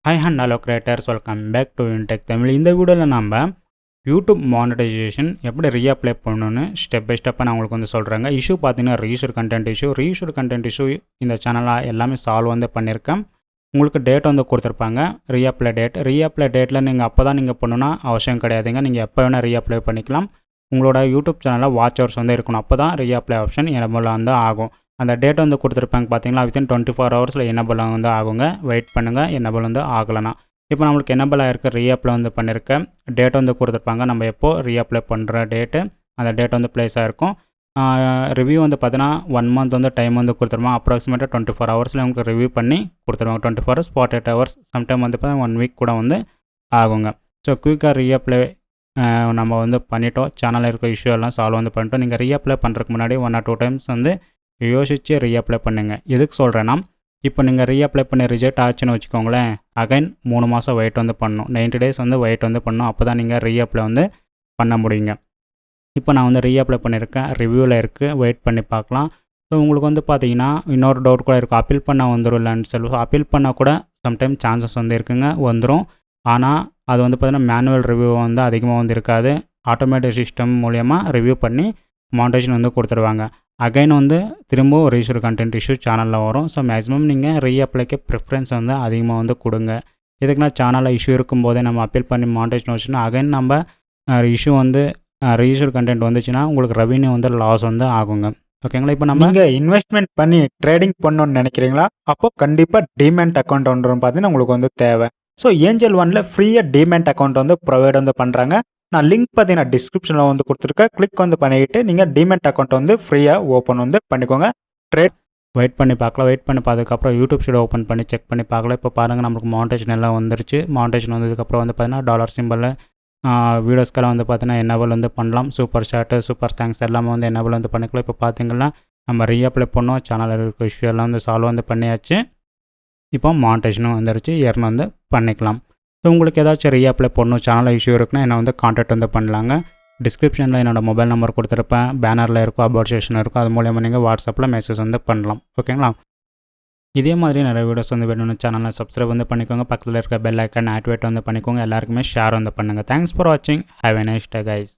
Hi and hello creators, welcome back to Intech Tamil. இந்த வீடியோவில் நம்ம யூடியூப் மானிட்டைசேஷன் எப்படி ரீஅப்ளை பண்ணணும்னு ஸ்டெப் பை ஸ்டெப்பாக நான் உங்களுக்கு வந்து சொல்கிறேங்க. இஷ்யூ பார்த்தீங்கன்னா ரீயூஸ்டு கண்டென்ட் இஷ்யூ இந்த சேனலில் எல்லாமே சால்வ் வந்து பண்ணியிருக்கேன். உங்களுக்கு டேட் வந்து கொடுத்துருப்பாங்க, ரீஅப்ளை டேட்டில் நீங்கள் அப்போ தான் நீங்கள் பண்ணணும்னா அவசியம் கிடையாதுங்க. நீங்கள் எப்போ வேணால் ரீஅப்ளை பண்ணிக்கலாம். உங்களோட யூடியூப் சேனலில் வாட்ச் ஹவர்ஸ் வந்து இருக்கணும், அப்போ தான் ரீஅப்ளை ஆப்ஷன் எனபிள் வந்து ஆகும். அந்த டேட் வந்து கொடுத்துருப்பாங்க பார்த்தீங்களா, வித்தின் 24 ஹவர்ஸில் எனபிள் வந்து ஆகுங்க. வெயிட் பண்ணுங்கள், எனபிள் வந்து ஆகலைன்னா. இப்போ நம்மளுக்கு எனபிள் ஆகிருக்க ரீஅப்ளை வந்து பண்ணியிருக்கேன். டேட் வந்து கொடுத்துருப்பாங்க, நம்ம எப்போது ரீஅப்ளை பண்ணுற டேட்டு, அந்த டேட் வந்து ப்ளேஸ் ஆகிருக்கும். ரிவ்யூ வந்து பார்த்தீங்கன்னா 1 மந்த் வந்து டைம் வந்து கொடுத்துருவோம். அப்ராக்சிமேட்டாக 24 ஹவர்ஸில் உங்களுக்கு ரிவ்யூ பண்ணி கொடுத்துருவாங்க. 24 ஹவர்ஸ் 48 ஹவர்ஸ் சம்டைம் வந்து பார்த்தீங்கன்னா 1 வீக் கூட வந்து ஆகுங்க. ஸோ குயிக்காக ரீஅப்ளை நம்ம வந்து பண்ணிட்டோம். சேனலில் இருக்க இஷ்யூ எல்லாம் சால்வ் வந்து பண்ணிட்டோம். நீங்கள் ரீஅப்ளை பண்ணுறதுக்கு முன்னாடி 1 or 2 டைம்ஸ் வந்து யோசித்து ரீஅப்ளை பண்ணுங்க. எதுக்கு சொல்கிறேன்னா, இப்போ நீங்கள் ரீஅப்ளை பண்ணி ரிஜெக்ட் ஆச்சுன்னு வச்சுக்கோங்களேன், அகைன் 3 மாதம் வெயிட் வந்து பண்ணணும். 90 டேஸ் வந்து வெயிட் வந்து பண்ணணும். அப்போ தான் நீங்கள் ரீஅப்ளை வந்து பண்ண முடியுங்க. இப்போ நான் வந்து ரீஅப்ளை பண்ணியிருக்கேன், ரிவ்யூவில் இருக்குது, வெயிட் பண்ணி பார்க்கலாம். ஸோ உங்களுக்கு வந்து பார்த்தீங்கன்னா இன்னொரு டவுட் கூட இருக்கும், அப்பீல் பண்ணால் வந்துடும் இல்லைன்னு சொல்லி. அப்பீல் பண்ணால் கூட சம்டைம் சான்சஸ் வந்து இருக்குங்க, வந்துடும். ஆனால் அது வந்து பார்த்தீங்கன்னா மேனுவல் ரிவ்யூ வந்து அதிகமாக வந்து இருக்காது. ஆட்டோமேட்டிக் சிஸ்டம் மூலயமா ரிவ்யூ பண்ணி மானிட்டைசேஷன் வந்து கொடுத்துருவாங்க. அகைன் வந்து திரும்பவும் ரீயூஸ்டு கண்டென்ட் இஷ்யூ சேனலில் வரும். ஸோ மேக்ஸிமம் நீங்கள் ரீஅப்ளைக்கு ப்ரிஃபரன்ஸ் வந்து அதிகமாக வந்து கொடுங்க. இதுக்குன்னா சேனலில் இஷ்யூ இருக்கும்போதே நம்ம அப்பீல் பண்ணி மானிட்டைசேஷன் வச்சுன்னா அகைன் நம்ம இஷ்யூ வந்து ரீயூஸ்டு கண்டென்ட் வந்துச்சுன்னா உங்களுக்கு ரெவன்யூ வந்து லாஸ் வந்து ஆகுங்க. ஓகேங்களா? இப்போ நீங்கள் இன்வெஸ்ட்மெண்ட் பண்ணி ட்ரேடிங் பண்ணணும்னு நினைக்கிறீங்களா? அப்போ கண்டிப்பாக டிமேட் அக்கௌண்ட் ஒன்று பார்த்தீங்கன்னா உங்களுக்கு வந்து தேவை. ஸோ ஏஞ்சல் ஒன்ல ஃப்ரீயாக டிமேட் அக்கௌண்ட் வந்து ப்ரொவைட் வந்து பண்ணுறாங்க. நான் லிங்க் பார்த்தீங்கன்னா டிஸ்கிரிப்ஷனில் வந்து கொடுத்துருக்கேன். கிளிக் வந்து பண்ணிக்கிட்டு நீங்கள் டிமேட் அக்கௌண்ட் வந்து ஃப்ரீயாக ஓப்பன் வந்து பண்ணிக்கோங்க. வெயிட் பண்ணி பார்க்கலாம். வெயிட் பண்ணி பார்த்ததுக்கப்புறம் யூடியூப் ஷீட் ஓப்பன் பண்ணி செக் பண்ணி பார்க்கலாம். இப்போ பாருங்கள், நம்மளுக்கு மானிட்டைசேஷன் எல்லாம் வந்துருச்சு. மானிட்டைசேஷன் வந்ததுக்கப்புறம் வந்து பார்த்தீங்கன்னா டாலர் சிம்பிளில் வீடியோஸ்க்கெல்லாம் வந்து பார்த்தீங்கன்னா எனபிள் வந்து பண்ணலாம். சூப்பர் சாட்டு, சூப்பர் தேங்க்ஸ் எல்லாமே வந்து எனபிள் வந்து பண்ணிக்கலாம். இப்போ பார்த்தீங்கன்னா நம்ம ரீஅப்ளை பண்ணோம், சேனலில் இருக்க இஷ்யூ எல்லாம் வந்து சால்வ் வந்து பண்ணியாச்சு. இப்போ மானிட்டைசேஷனும் வந்துருச்சு, எர்ன் வந்து பண்ணிக்கலாம். ஸோ உங்களுக்கு ஏதாச்சும் ரீஅப்ளை பண்ணணும், சேனலில் இஷ்யூ இருக்குன்னா என்னை வந்து கான்டாக்ட் வந்து பண்ணலாங்க. டிஸ்கிரிப்ஷனில் என்னோடய மொபைல் நம்பர் கொடுத்துருப்பேன், பேனரில் இருக்கும், அபவுட் செக்ஷன் இருக்கும். அது மூலயமா நீங்கள் வாட்ஸ்அப்பில் மெசேஜ் வந்து பண்ணலாம். ஓகேங்களா? இதே மாதிரி நிறைய வீடியோஸ் வந்து வேணும்னு சேனலில் சப்ஸ்கிரைப் வந்து பண்ணிக்கோங்க. பக்கத்தில் இருக்க பெல் ஐக்கான் ஆக்டிவேட் வந்து பண்ணிக்கோங்க. எல்லாருக்குமே ஷேர் வந்து பண்ணுங்கள். தேங்க்ஸ் ஃபார் வாட்சிங். Have a nice day guys.